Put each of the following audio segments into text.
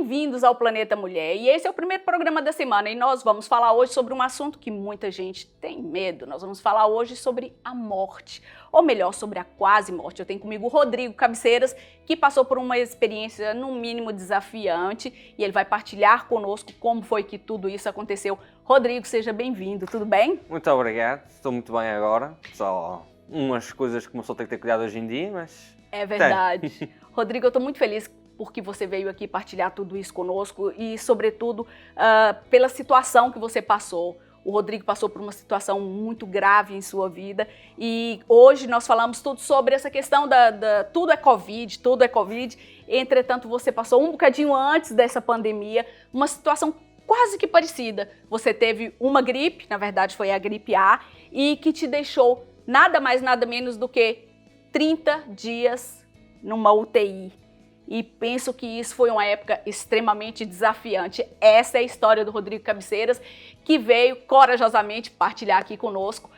bem-vindos ao Planeta Mulher. E esse é o primeiro programa da semana e nós vamos falar hoje sobre um assunto que muita gente tem medo. Nós vamos falar hoje sobre a morte, ou melhor, sobre a quase morte. Eu tenho comigo o Rodrigo Cabeceiras, que passou por uma experiência no mínimo desafiante e ele vai partilhar conosco como foi que tudo isso aconteceu. Rodrigo, seja bem-vindo, tudo bem? Muito obrigado, estou muito bem agora. Só umas coisas que começou a ter que ter cuidado hoje em dia, mas... É verdade. Rodrigo, eu estou muito feliz porque você veio aqui partilhar tudo isso conosco e, sobretudo, pela situação que você passou. O Rodrigo passou por uma situação muito grave em sua vida e hoje nós falamos tudo sobre essa questão tudo é Covid, tudo é Covid. Entretanto, você passou um bocadinho antes dessa pandemia, uma situação quase que parecida. Você teve uma gripe, na verdade foi a gripe A, e que te deixou nada mais, nada menos do que 30 dias numa UTI. E penso que isso foi uma época extremamente desafiante. Essa é a história do Rodrigo Cabeceiras, que veio corajosamente partilhar aqui conosco.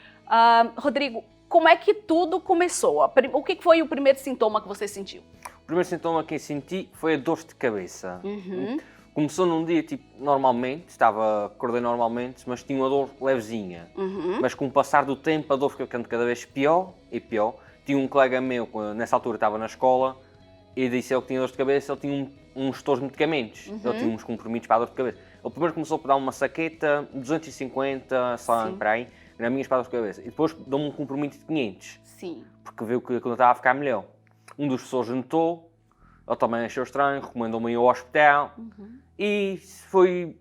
Rodrigo, como é que tudo começou? O que foi o primeiro sintoma que você sentiu? O primeiro sintoma que eu senti foi a dor de cabeça. Uhum. Começou num dia, tipo, normalmente, acordei normalmente, mas tinha uma dor levezinha. Uhum. Mas com o passar do tempo, a dor foi ficando cada vez pior e pior. Tinha um colega meu, nessa altura estava na escola, e disse ele que tinha dor de cabeça, ele tinha uns gestores de medicamentos, ele tinha uns comprimidos para a dor de cabeça. Ele primeiro começou por dar uma saqueta, 250, só para aí, graminhas para a dor de cabeça. E depois deu-me um comprimido de 500. Sim. Porque viu que aquilo estava a ficar melhor. Um dos professores notou, ele também achou estranho, recomendou-me ir ao hospital. E foi,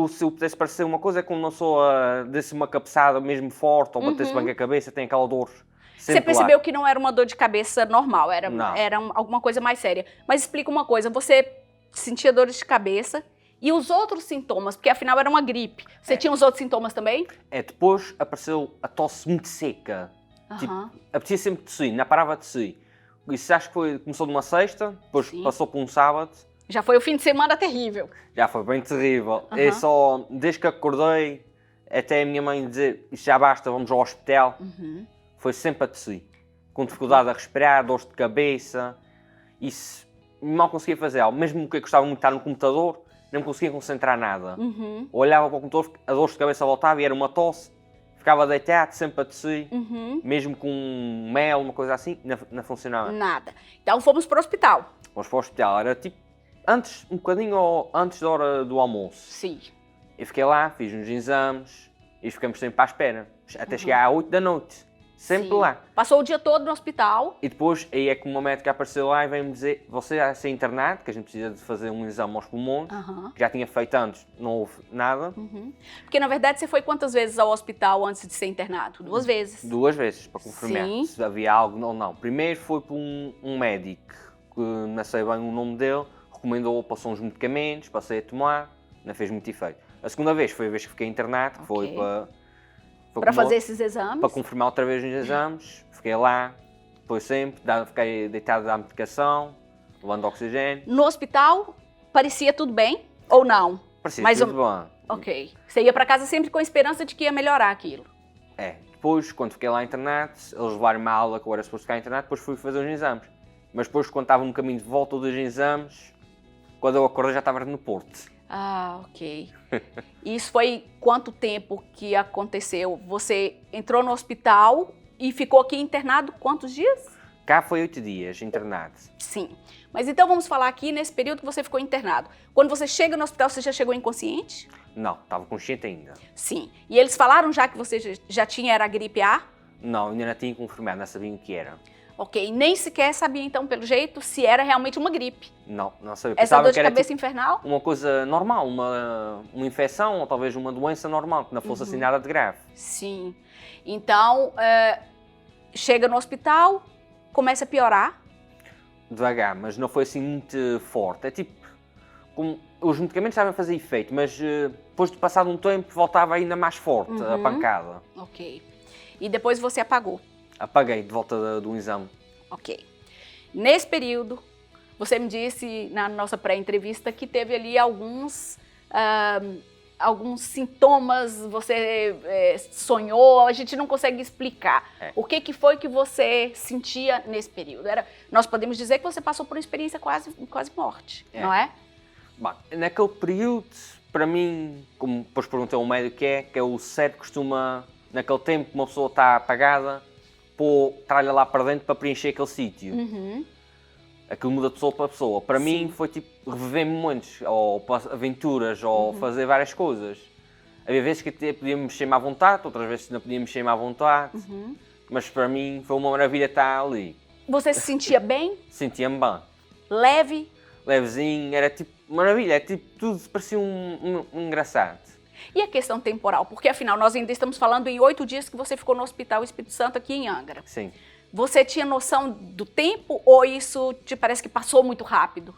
se eu pudesse parecer uma coisa, é como uma pessoa desse uma cabeçada mesmo forte, ou batesse bem com a cabeça, tem aquela dor. Você percebeu que não era uma dor de cabeça normal, era alguma coisa mais séria. Mas explica uma coisa, você sentia dores de cabeça e os outros sintomas, porque afinal era uma gripe. Você tinha os outros sintomas também? Depois apareceu a tosse muito seca. Tipo, apetecia sempre tossir, não parava de tossir. Isso acho que começou de uma sexta, depois passou por um sábado. Já foi o fim de semana terrível. Já foi bem terrível. É só, desde que acordei, até a minha mãe dizer, isso já basta, vamos ao hospital. Foi sempre a tossir, com dificuldade a respirar, dores de cabeça, isso mal conseguia fazer algo. Mesmo que eu gostava muito de estar no computador, não me conseguia concentrar nada. Olhava para o computador, a dor de cabeça voltava e era uma tosse, ficava deitado, sempre a tossir, mesmo com mel, uma coisa assim, não funcionava. Nada. Então fomos para o hospital. Fomos para o hospital, era tipo, um bocadinho antes da hora do almoço. Sim. Eu fiquei lá, fiz uns exames e ficamos sempre à espera, até chegar às 8 da noite. Sempre lá. Passou o dia todo no hospital. E depois, aí é que uma médica apareceu lá e veio-me dizer, você vai ser internado, que a gente precisa de fazer um exame aos pulmões, que já tinha feito antes, não houve nada. Porque na verdade você foi quantas vezes ao hospital antes de ser internado? 2 vezes. 2 vezes, para confirmar se havia algo ou não. Primeiro foi por um médico, que não sei bem o nome dele, recomendou, passou uns medicamentos, passei a tomar, não fez muito efeito. A segunda vez foi a vez que fiquei internado, que foi para fazer esses exames? Para confirmar outra vez os exames, fiquei lá, depois sempre, fiquei deitado da medicação, levando oxigênio. No hospital, parecia tudo bem ou não? Parecia tudo bem. Ok. Você ia para casa sempre com a esperança de que ia melhorar aquilo? Depois, quando fiquei lá internado, eles levaram-me à aula que eu era suposto ficar internado, depois fui fazer os exames. Mas depois, quando estava no caminho de volta dos exames, quando eu acordei já estava no Porto. Ok. Isso foi quanto tempo que aconteceu? Você entrou no hospital e ficou aqui internado quantos dias? Cá foi 8 dias internado. Sim. Mas então vamos falar aqui nesse período que você ficou internado. Quando você chega no hospital, você já chegou inconsciente? Não, estava consciente ainda. Sim. E eles falaram já que você já tinha a gripe A? Não, ainda não tinha confirmado, não sabia o que era. Ok, nem sequer sabia então, pelo jeito, se era realmente uma gripe. Não sabia. Essa dor de era, cabeça tipo, infernal? uma coisa normal, uma infecção ou talvez uma doença normal, que não fosse assim nada de grave. Sim. Então, chega no hospital, começa a piorar? Devagar, mas não foi assim muito forte. É tipo, como os medicamentos estavam a fazer efeito, mas depois de passado um tempo voltava ainda mais forte a pancada. Ok. E depois você apagou? Apaguei de volta do exame. Ok. Nesse período, você me disse na nossa pré-entrevista que teve ali alguns sintomas, você sonhou, a gente não consegue explicar. O que foi que você sentia nesse período? Nós podemos dizer que você passou por uma experiência quase morte, não é? Bom, naquele período, para mim, como depois perguntei ao médico que é o cérebro costuma, naquele tempo, uma pessoa está apagada, tralha lá para dentro para preencher aquele sítio. Aquilo muda de pessoa para pessoa. Para mim foi tipo reviver momentos, ou aventuras, ou fazer várias coisas. Havia vezes que até podia mexer-me à vontade, outras vezes não podia mexer-me à vontade. Mas para mim foi uma maravilha estar ali. Você se sentia bem? Sentia-me bem. Leve? Levezinho, era tipo maravilha, tipo, tudo parecia um engraçado. E a questão temporal? Porque afinal nós ainda estamos falando em 8 dias que você ficou no Hospital Espírito Santo aqui em Angra. Sim. Você tinha noção do tempo ou isso te parece que passou muito rápido?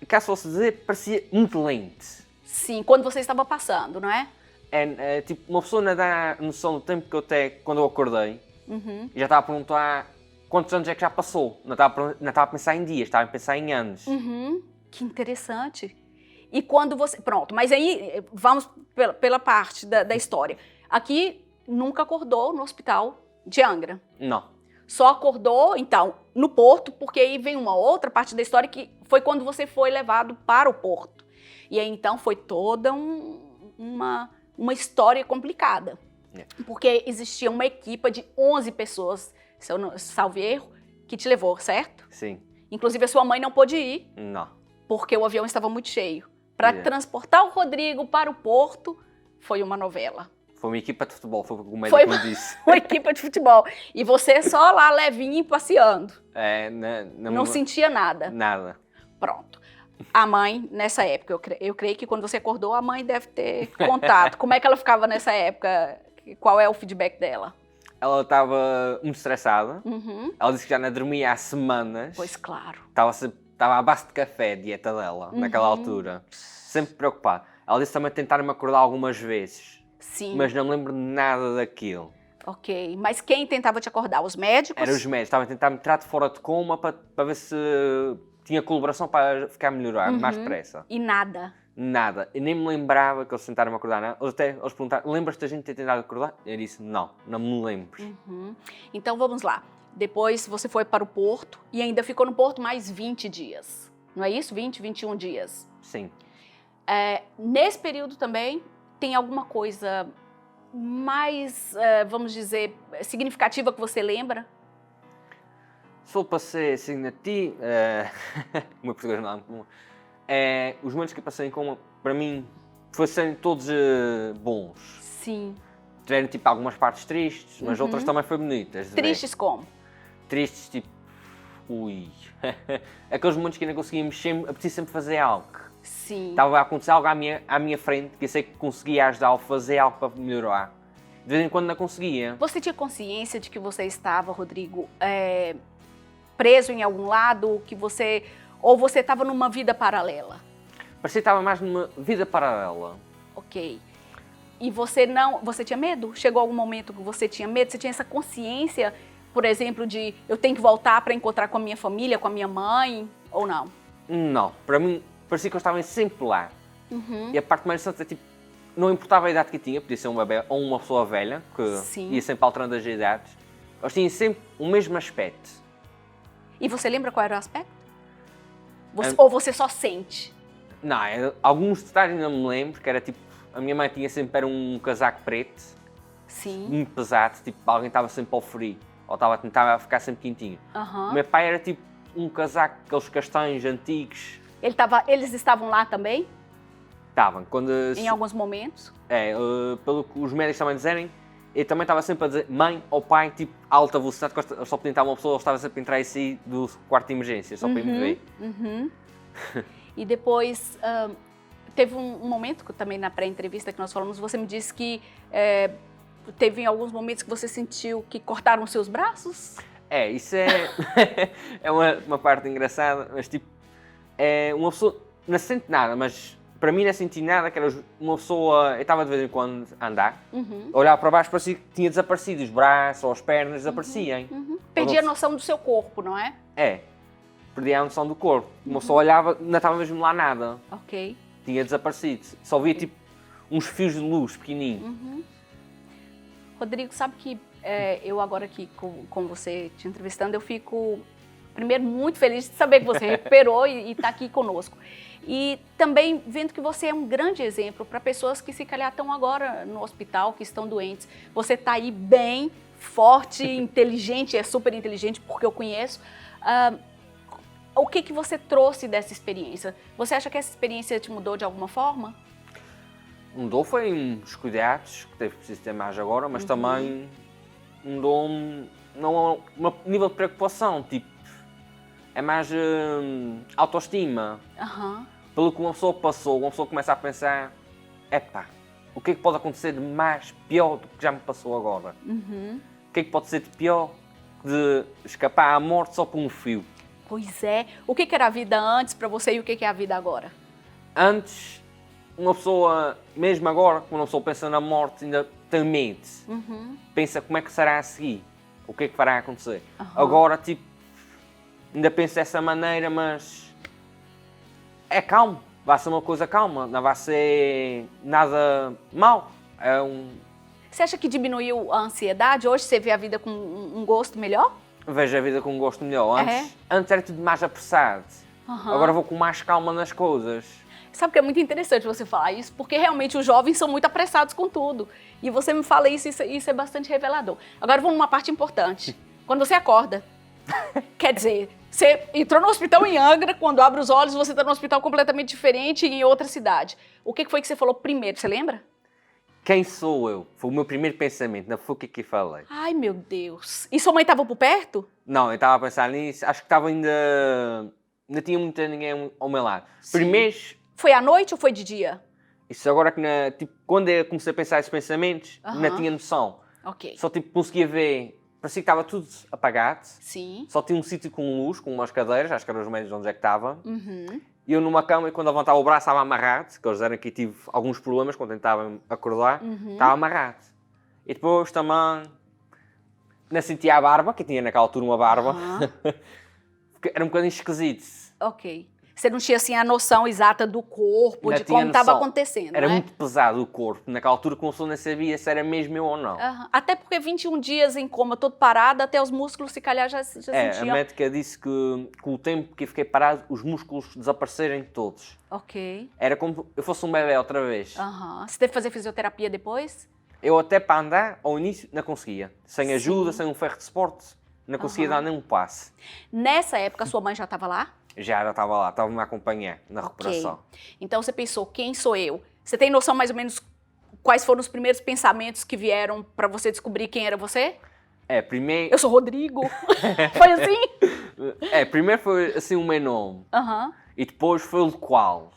Caso fosse dizer, parecia muito lento. Sim, quando você estava passando, não é? É tipo, uma pessoa não dá noção do tempo que eu até, quando eu acordei, já estava a perguntar quantos anos é que já passou. Não estava a pensar em dias, estava a pensar em anos. Que interessante. E quando você... Pronto, mas aí vamos pela parte da história. Aqui nunca acordou no hospital de Angra. Não. Só acordou, então, no Porto, porque aí vem uma outra parte da história que foi quando você foi levado para o Porto. E aí, então, foi toda uma história complicada. Porque existia uma equipa de 11 pessoas, se eu não salvo erro, que te levou, certo? Sim. Inclusive, a sua mãe não pôde ir. Não. Porque o avião estava muito cheio. Para transportar o Rodrigo para o Porto, foi uma novela. Foi uma equipa de futebol, foi o que o médico me disse. Uma equipa de futebol. E você só lá levinho passeando. Não sentia nada. Nada. Pronto. A mãe, nessa época, eu creio que quando você acordou, a mãe deve ter contato. Como é que ela ficava nessa época? Qual é o feedback dela? Ela estava muito estressada. Ela disse que já não dormia há semanas. Pois claro. Estava à base de café a dieta dela, naquela altura. Sempre preocupada. Ela disse também tentar-me acordar algumas vezes. Sim. Mas não me lembro nada daquilo. Ok. Mas quem tentava te acordar? Os médicos? Eram os médicos. Estavam a tentar me tirar de fora de coma para ver se tinha colaboração para ficar melhorar mais depressa. E nada? Nada. Eu nem me lembrava que eles tentaram me acordar. Não. Eles perguntaram, lembras-te da gente ter tentado acordar? Eu disse, não me lembro. Então vamos lá. Depois você foi para o Porto e ainda ficou no Porto mais 20 dias. Não é isso? 20, 21 dias. Sim. Nesse período também tem alguma coisa mais, vamos dizer, significativa que você lembra? Só passei assim na ti, o meu português não é muito bom. Os momentos que eu passei em coma, para mim, fossem todos bons. Sim. Tiveram tipo algumas partes tristes, mas outras também foram bonitas. Tristes como? Tristes tipo, ui. Aqueles momentos que ainda conseguia mexer, apetecia sempre fazer algo. Sim. Estava a acontecer algo à minha frente, que eu sei que conseguia ajudá-lo a fazer algo para melhorar. De vez em quando não conseguia. Você tinha consciência de que você estava, Rodrigo, preso em algum lado, ou você estava numa vida paralela? Parecia que estava mais numa vida paralela. Ok. E você tinha medo? Chegou algum momento que você tinha medo? Você tinha essa consciência, por exemplo, de eu tenho que voltar para encontrar com a minha família, com a minha mãe, ou não? Não. Para mim, parecia que eu estava sempre lá. E a parte mais interessante é tipo, não importava a idade que eu tinha, podia ser um bebê ou uma pessoa velha, que ia sempre alterando as idades. Eles tinham sempre o mesmo aspecto. E você lembra qual era o aspecto? Ou você só sente? Não, alguns detalhes ainda me lembro, que era tipo, a minha mãe tinha sempre um casaco preto. Sim. Muito pesado, tipo, alguém estava sempre ao frio, ou estava a tentar ficar sempre quentinho. O meu pai era tipo um casaco, aqueles castanhos antigos. Eles estavam lá também? Estavam. Em alguns momentos? Pelo que os médicos também dizerem, ele também estava sempre a dizer mãe ou pai, tipo, alta velocidade, só podia entrar uma pessoa, ele estava sempre a entrar e sair do quarto de emergência, só para me ver. E depois, teve um momento, também na pré-entrevista que nós falamos, você me disse que teve em alguns momentos que você sentiu que cortaram os seus braços? Isso é uma parte engraçada, mas tipo, uma pessoa não sente nada, mas para mim não senti nada, que era uma pessoa, eu estava de vez em quando a andar, olhava para baixo, parecia que tinha desaparecido, os braços ou as pernas desapareciam. Perdi a noção do seu corpo, não é? Perdi a noção do corpo. Uma pessoa olhava, não estava mesmo lá nada. Ok. Tinha desaparecido. Só via tipo uns fios de luz pequenininhos. Rodrigo, sabe que eu agora aqui com você te entrevistando, eu fico Primeiro, muito feliz de saber que você recuperou e está aqui conosco. E também vendo que você é um grande exemplo para pessoas que se calhar estão agora no hospital, que estão doentes. Você está aí bem, forte, inteligente, é super inteligente porque eu conheço. O que você trouxe dessa experiência? Você acha que essa experiência te mudou de alguma forma? Mudou foi os cuidados, que teve preciso ter mais agora, mas também mudou não nível de preocupação, tipo, é mais autoestima. Pelo que uma pessoa passou, uma pessoa começa a pensar, epá, o que é que pode acontecer de mais pior do que já me passou agora? O que é que pode ser de pior de escapar à morte só por um fio? Pois é. O que era a vida antes para você e o que é a vida agora? Antes, uma pessoa, mesmo agora, quando uma pessoa pensa na morte, ainda tem medo. Pensa como é que será a seguir, o que é que fará acontecer. Agora, tipo, ainda penso dessa maneira, mas é calmo, vai ser uma coisa calma, não vai ser nada mau. Você acha que diminuiu a ansiedade? Hoje você vê a vida com um gosto melhor? Vejo a vida com um gosto melhor. Antes era tudo mais apressado, agora vou com mais calma nas coisas. Sabe que é muito interessante você falar isso, porque realmente os jovens são muito apressados com tudo. E você me fala isso é bastante revelador. Agora vamos numa parte importante. Quando você acorda, quer dizer, você entrou no hospital em Angra, quando abre os olhos você está num hospital completamente diferente em outra cidade. O que foi que você falou primeiro, você lembra? Quem sou eu? Foi o meu primeiro pensamento, não foi o que falei. Ai, meu Deus. E sua mãe estava por perto? Não, eu estava a pensar nisso, acho que estava ainda tinha muita ninguém ao meu lado. Sim. Primeiro... Foi à noite ou foi de dia? Isso agora que, tipo, quando eu comecei a pensar esses pensamentos, não tinha noção. Só tipo, conseguia ver, parecia que estava tudo apagado. Sim. Só tinha um sítio com luz, com umas cadeiras, acho que eram os médios onde é que estava. E eu numa cama, e quando levantava o braço estava amarrado, que eles disseram que tive alguns problemas quando tentava acordar, estava amarrado. E depois também, não sentia a barba, que tinha naquela altura uma barba, era um bocadinho esquisito. Você não tinha assim a noção exata do corpo, de como estava acontecendo, Era muito pesado o corpo. Naquela altura começou, não sabia se era mesmo eu ou não. Até porque 21 dias em coma, todo parado, até os músculos se calhar já sentiam. A médica disse que com o tempo que eu fiquei parado, os músculos desaparecerem todos. Era como se eu fosse um bebê outra vez. Você teve que fazer fisioterapia depois? Eu até para andar, ao início, não conseguia. Sem ajuda, sem um ferro de suporte, não conseguia dar nem um passe. Nessa época, a sua mãe já estava lá? Já estava lá, estava-me a acompanhar na recuperação. Então você pensou, quem sou eu? Você tem noção mais ou menos quais foram os primeiros pensamentos que vieram para você descobrir quem era você? Primeiro... Eu sou Rodrigo. Foi assim? Primeiro foi assim o meu nome. E depois foi o qual.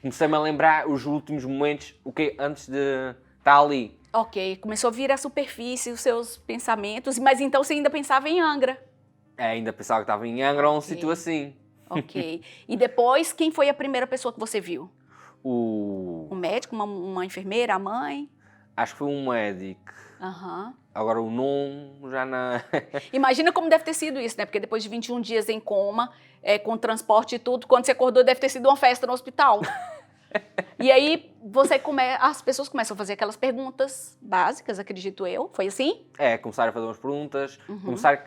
Comecei-me a lembrar os últimos momentos, antes de estar ali. Começou a vir à superfície os seus pensamentos, mas então você ainda pensava em Angra. Ainda pensava que estava em Angra ou um sítio assim. E depois, quem foi a primeira pessoa que você viu? Um médico, uma enfermeira, a mãe? Acho que foi um médico. Agora o nome já não... Imagina como deve ter sido isso, né? Porque depois de 21 dias em coma, com transporte e tudo, quando você acordou deve ter sido uma festa no hospital. E aí as pessoas começam a fazer aquelas perguntas básicas, acredito eu. Foi assim? Começaram a fazer umas perguntas.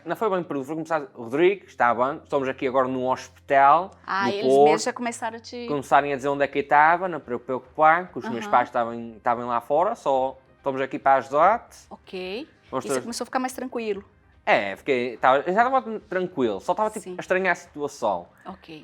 Não foi bem perguntas, foi começar... Rodrigo, está bem, estamos aqui agora no hospital. Eles mesmos já começaram a te... Começarem a dizer onde é que eu estava, não para eu preocupar, que os meus pais estavam lá fora, só estamos aqui para ajudar-te. E você começou a ficar mais tranquilo? Já estava tranquilo, só estava tipo, a estranhar a situação.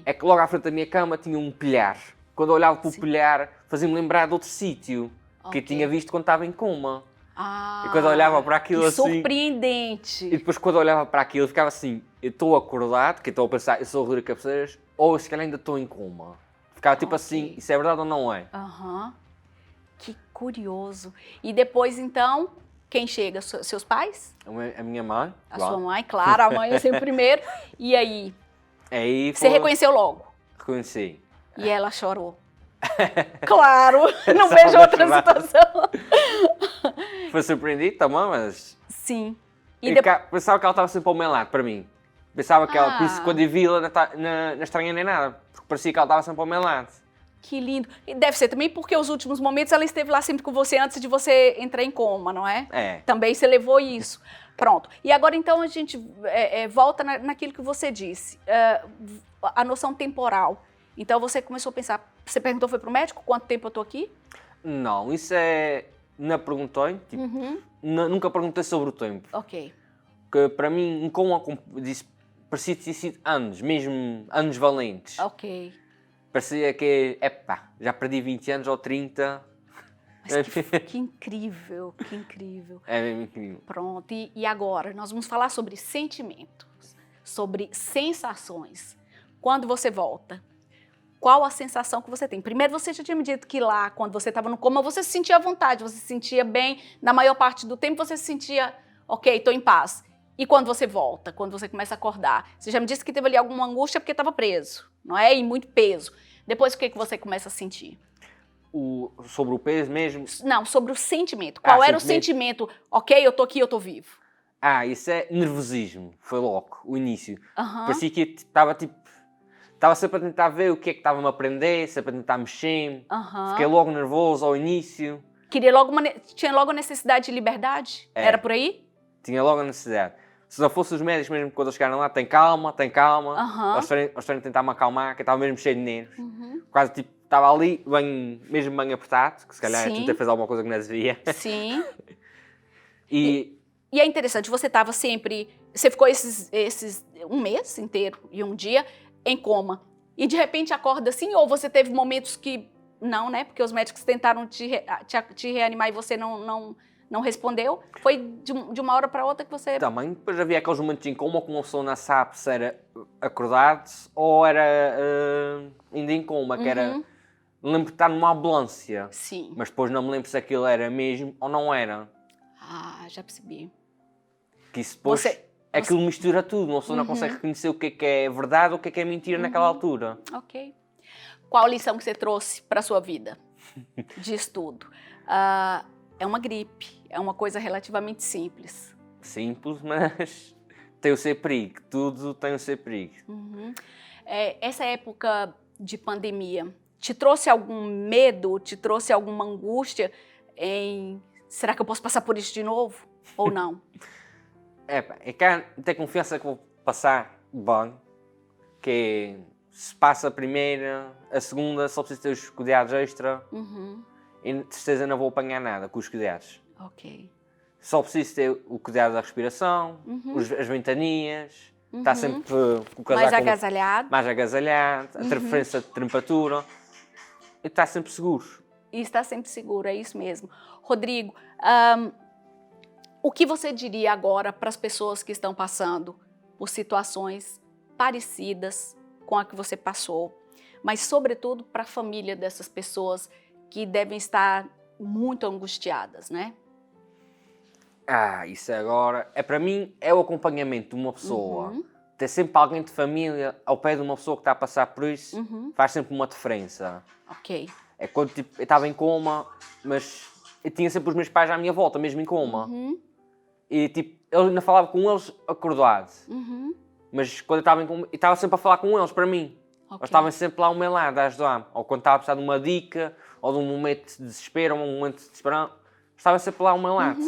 É que logo à frente da minha cama tinha um pilhar. Quando eu olhava para o pilhar, fazia-me lembrar de outro sítio que eu tinha visto quando estava em coma. E quando eu olhava para aquilo assim... surpreendente! E depois quando eu olhava para aquilo, ficava assim, eu estou acordado, que estou a pensar, eu sou o Rodrigo Cabeceiras, ou se calhar ainda estou em coma. Ficava tipo assim, isso é verdade ou não é? Que curioso. E depois, então, quem chega? Seus pais? A minha mãe. A sua mãe, claro, a mãe é sempre o primeiro. E aí? Você reconheceu logo? Reconheci. E ela chorou. Claro, não vejo outra situação. Foi surpreendido também, mas... Sim. Pensava que ela estava sempre ao meu lado, para mim. Pensava que ela, por isso quando eu vi-la, não estranha nem nada. Porque parecia que ela estava sempre ao meu lado. Que lindo. E deve ser também porque os últimos momentos ela esteve lá sempre com você antes de você entrar em coma, não é? É. Também você levou isso. Pronto. E agora, então, a gente volta naquilo que você disse. A noção temporal. Então, você começou a pensar... Você perguntou, foi pro médico? Quanto tempo eu tô aqui? Não, isso é... Não perguntei, tipo, nunca perguntei sobre o tempo. Ok. Que para mim, como disse, parecia ter sido anos, mesmo anos valentes. Ok. Parecia que, já perdi 20 anos ou 30. Mas que incrível, que incrível. É mesmo incrível. Pronto, e agora nós vamos falar sobre sentimentos, sobre sensações. Quando você volta, qual a sensação que você tem? Primeiro, você já tinha me dito que lá, quando você estava no coma, você se sentia à vontade, você se sentia bem, na maior parte do tempo você se sentia, ok, estou em paz. E quando você volta, quando você começa a acordar? Você já me disse que teve ali alguma angústia porque estava preso, não é? E muito peso. Depois, o que você começa a sentir? Sobre o peso mesmo? Não, sobre o sentimento. Qual era o sentimento? Ok, eu tô aqui, eu tô vivo. Isso é nervosismo. Foi logo, o início. Uhum. Parecia que estava sempre a tentar ver o que é que estava-me a aprender, sempre a tentar mexer. Uhum. Fiquei logo nervoso ao início. Tinha logo a necessidade de liberdade? Era por aí? Tinha logo a necessidade. Se não fossem os médicos mesmo, quando eles chegaram lá, tem calma. Uhum. Eles estão a tentar me acalmar, que eu estava mesmo cheio de nervos. Quase tipo, estava ali, mesmo bem apertado, que se calhar eu tentei fazer alguma coisa que não devia. Sim. E é interessante, você estava sempre... Você ficou esses um mês inteiro e um dia em coma. E de repente acorda assim, ou você teve momentos que... Não, né? Porque os médicos tentaram te reanimar e você não respondeu. Foi de uma hora para outra que você... Também, depois havia aqueles momentos em coma que uma pessoa não sabe se era acordado ou era ainda em coma, que era... Me lembro de estar numa ambulância. Sim. Mas depois não me lembro se aquilo era mesmo ou não era. Já percebi. Que isso depois... Aquilo mistura tudo, uma pessoa não consegue reconhecer o que é verdade ou o que é mentira naquela altura. Ok. Qual a lição que você trouxe para a sua vida de estudo? É uma gripe, é uma coisa relativamente simples. Simples, mas tem o seu perigo. Tudo tem o seu perigo. Essa época de pandemia te trouxe algum medo, te trouxe alguma angústia em... Será que eu posso passar por isso de novo ou não? É que ter confiança que vou passar bem, que se passa a primeira, a segunda, só preciso ter os cuidados extra e de certeza não vou apanhar nada com os cuidados. Ok. Só preciso ter o cuidado da respiração, as ventanias, está sempre com o casaco mais agasalhado, a diferença de temperatura e está sempre seguro. E está sempre seguro, é isso mesmo. Rodrigo, o que você diria agora para as pessoas que estão passando por situações parecidas com a que você passou, mas sobretudo para a família dessas pessoas que devem estar muito angustiadas, né? Isso agora, para mim, é o acompanhamento de uma pessoa. Ter sempre alguém de família ao pé de uma pessoa que está a passar por isso, faz sempre uma diferença. Ok. É quando tipo, eu estava em coma, mas eu tinha sempre os meus pais à minha volta, mesmo em coma. E tipo, eu ainda falava com eles acordado. Mas quando eu estava em coma, eu estava sempre a falar com eles, para mim. Eles estavam sempre lá ao meu lado a ajudar-me. Ou quando estava a precisar de uma dica, ou de um momento de desespero, ou um momento de desesperança, estava sempre lá ao meu lado.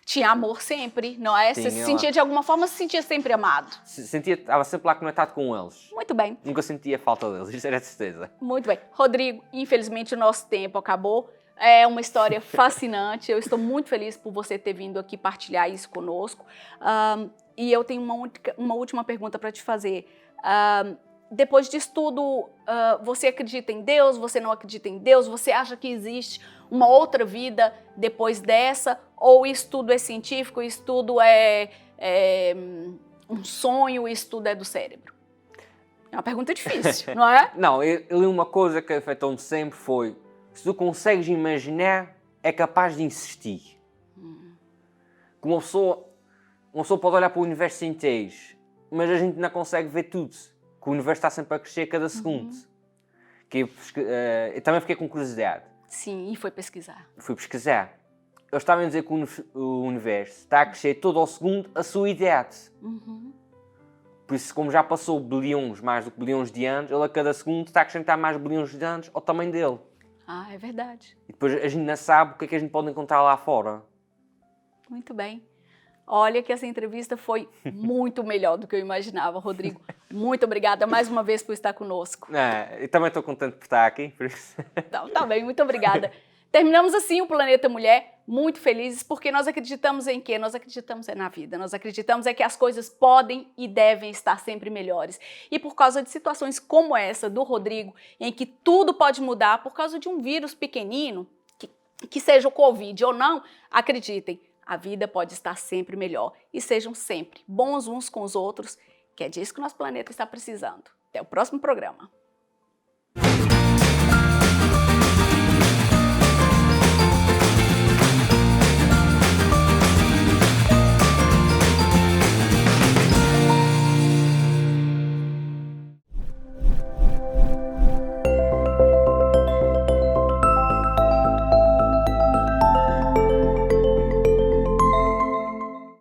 Tinha amor sempre, não é? Você se sentia de alguma forma, se sentia sempre amado. Estava sempre lá conectado com eles. Muito bem. Nunca sentia falta deles, isso era de certeza. Muito bem. Rodrigo, infelizmente o nosso tempo acabou. É uma história fascinante. Eu estou muito feliz por você ter vindo aqui partilhar isso conosco. E eu tenho uma última pergunta para te fazer. Depois disso tudo, você acredita em Deus? Você não acredita em Deus? Você acha que existe uma outra vida depois dessa? Ou isso tudo é científico, isso tudo é um sonho, isso tudo é do cérebro? É uma pergunta difícil, não é? Não, eu li uma coisa que afetou-me sempre foi: se tu consegues imaginar, é capaz de insistir. Que uma pessoa pode olhar para o universo inteiro, mas a gente não consegue ver tudo. Que o universo está sempre a crescer a cada segundo. Eu também fiquei com curiosidade. Sim, e foi pesquisar. Fui pesquisar. Eles estavam a dizer que o universo está a crescer todo ao segundo a sua idade. Por isso, como já passou bilhões, mais do que bilhões de anos, ele a cada segundo está a acrescentar mais bilhões de anos ao tamanho dele. É verdade. E depois a gente não sabe o que é que a gente pode encontrar lá fora. Muito bem. Olha que essa entrevista foi muito melhor do que eu imaginava, Rodrigo. Muito obrigada mais uma vez por estar conosco. E também estou contente por estar aqui, por isso. Então, tá bem, muito obrigada. Terminamos assim o Planeta Mulher, muito felizes, porque nós acreditamos em quê? Nós acreditamos na vida, nós acreditamos que as coisas podem e devem estar sempre melhores. E por causa de situações como essa do Rodrigo, em que tudo pode mudar por causa de um vírus pequenino, que seja o Covid ou não, acreditem, a vida pode estar sempre melhor. E sejam sempre bons uns com os outros, que é disso que o nosso planeta está precisando. Até o próximo programa.